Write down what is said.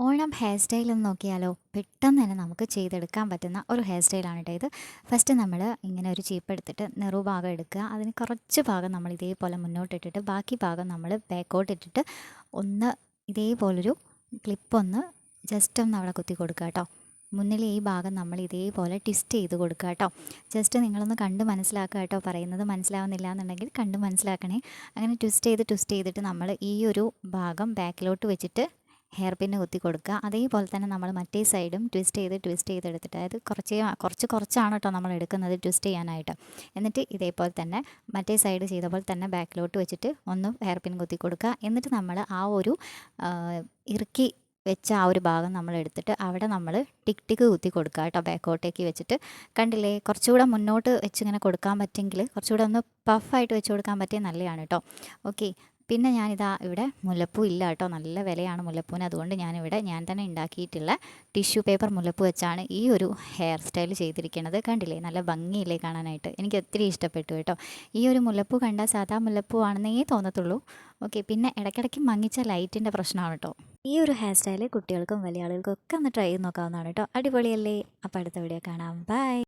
Onam hair style ഒന്ന് നോക്കിയാലോ? പെട്ടെന്ന് തന്നെ നമുക്ക് ചെയ്തെടുക്കാൻ പറ്റുന്ന ഒരു ഹെയർ സ്റ്റൈലാണ് കേട്ടോ ഇത്. ഫസ്റ്റ് നമ്മൾ ഇങ്ങനെ ഒരു ചീപ്പ് എടുത്തിട്ട് നെറുഭാഗം എടുക്കുക. അതിന് കുറച്ച് ഭാഗം നമ്മൾ ഇതേപോലെ മുന്നോട്ടിട്ടിട്ട് ബാക്കി ഭാഗം നമ്മൾ ബാക്കോട്ട് ഇട്ടിട്ട് ഒന്ന് ഇതേപോലൊരു ക്ലിപ്പൊന്ന് ജസ്റ്റ് ഒന്ന് അവിടെ കുത്തി കൊടുക്കുക കേട്ടോ. മുന്നിൽ ഈ ഭാഗം നമ്മൾ ഇതേപോലെ ട്വിസ്റ്റ് ചെയ്ത് കൊടുക്കുക കേട്ടോ. ജസ്റ്റ് നിങ്ങളൊന്ന് കണ്ട് മനസ്സിലാക്കുക കേട്ടോ. പറയുന്നത് മനസ്സിലാവുന്നില്ല എന്നുണ്ടെങ്കിൽ കണ്ട് മനസ്സിലാക്കണേ. അങ്ങനെ ട്വിസ്റ്റ് ചെയ്തിട്ട് നമ്മൾ ഈ ഒരു ഭാഗം ബാക്കിലോട്ട് വെച്ചിട്ട് ഹെയർ പിന്ന് കുത്തി കൊടുക്കുക. അതേപോലെ തന്നെ നമ്മൾ മറ്റേ സൈഡും ട്വിസ്റ്റ് ചെയ്തെടുത്തിട്ട്, അതായത് കുറച്ചാണ് കേട്ടോ നമ്മൾ എടുക്കുന്നത് ട്വിസ്റ്റ് ചെയ്യാനായിട്ട്. എന്നിട്ട് ഇതേപോലെ തന്നെ മറ്റേ സൈഡ് ചെയ്ത പോലെ തന്നെ ബാക്കിലോട്ട് വെച്ചിട്ട് ഒന്ന് ഹെയർ പിൻ കുത്തി കൊടുക്കുക. എന്നിട്ട് നമ്മൾ ആ ഒരു ഇറുക്കി വെച്ച ആ ഒരു ഭാഗം നമ്മൾ എടുത്തിട്ട് അവിടെ നമ്മൾ ടിക്ക് കുത്തി കൊടുക്കുക കേട്ടോ. ബാക്കോട്ടേക്ക് വെച്ചിട്ട് കണ്ടില്ലേ, കുറച്ചുകൂടെ മുന്നോട്ട് വെച്ചിങ്ങനെ കൊടുക്കാൻ പറ്റുമെങ്കിൽ കുറച്ചുകൂടെ ഒന്ന് പഫായിട്ട് വെച്ച് കൊടുക്കാൻ പറ്റിയ നല്ലതാണ് കേട്ടോ. ഓക്കെ, പിന്നെ ഞാനിതാ ഇവിടെ മുല്ലപ്പൂ ഇല്ല കേട്ടോ, നല്ല വിലയാണ് മുല്ലപ്പൂവിന്. അതുകൊണ്ട് ഞാൻ തന്നെ ഉണ്ടാക്കിയിട്ടുള്ള ടിഷ്യൂ പേപ്പർ മുല്ലപ്പൂ വെച്ചാണ് ഈ ഒരു ഹെയർ സ്റ്റൈൽ ചെയ്തിരിക്കുന്നത്. കണ്ടില്ലേ, നല്ല ഭംഗിയില്ലേ കാണാനായിട്ട്. എനിക്ക് ഒത്തിരി ഇഷ്ടപ്പെട്ടു കേട്ടോ. ഈ ഒരു മുല്ലപ്പൂ കണ്ടാൽ സാധാ മുല്ലപ്പൂ ആണെന്നേ തോന്നത്തുള്ളൂ. ഓക്കെ, പിന്നെ ഇടയ്ക്കിടയ്ക്ക് മങ്ങിച്ച ലൈറ്റിൻ്റെ പ്രശ്നമാണ് കേട്ടോ. ഈ ഒരു ഹെയർ സ്റ്റൈൽ കുട്ടികൾക്കും വലിയ ആളുകൾക്കും ഒക്കെ ഒന്ന് ട്രൈ ചെയ്ത് നോക്കാവുന്നതാണ് കേട്ടോ. അടിപൊളിയല്ലേ? അപ്പോൾ അടുത്ത വീഡിയോ കാണാം. ബൈ.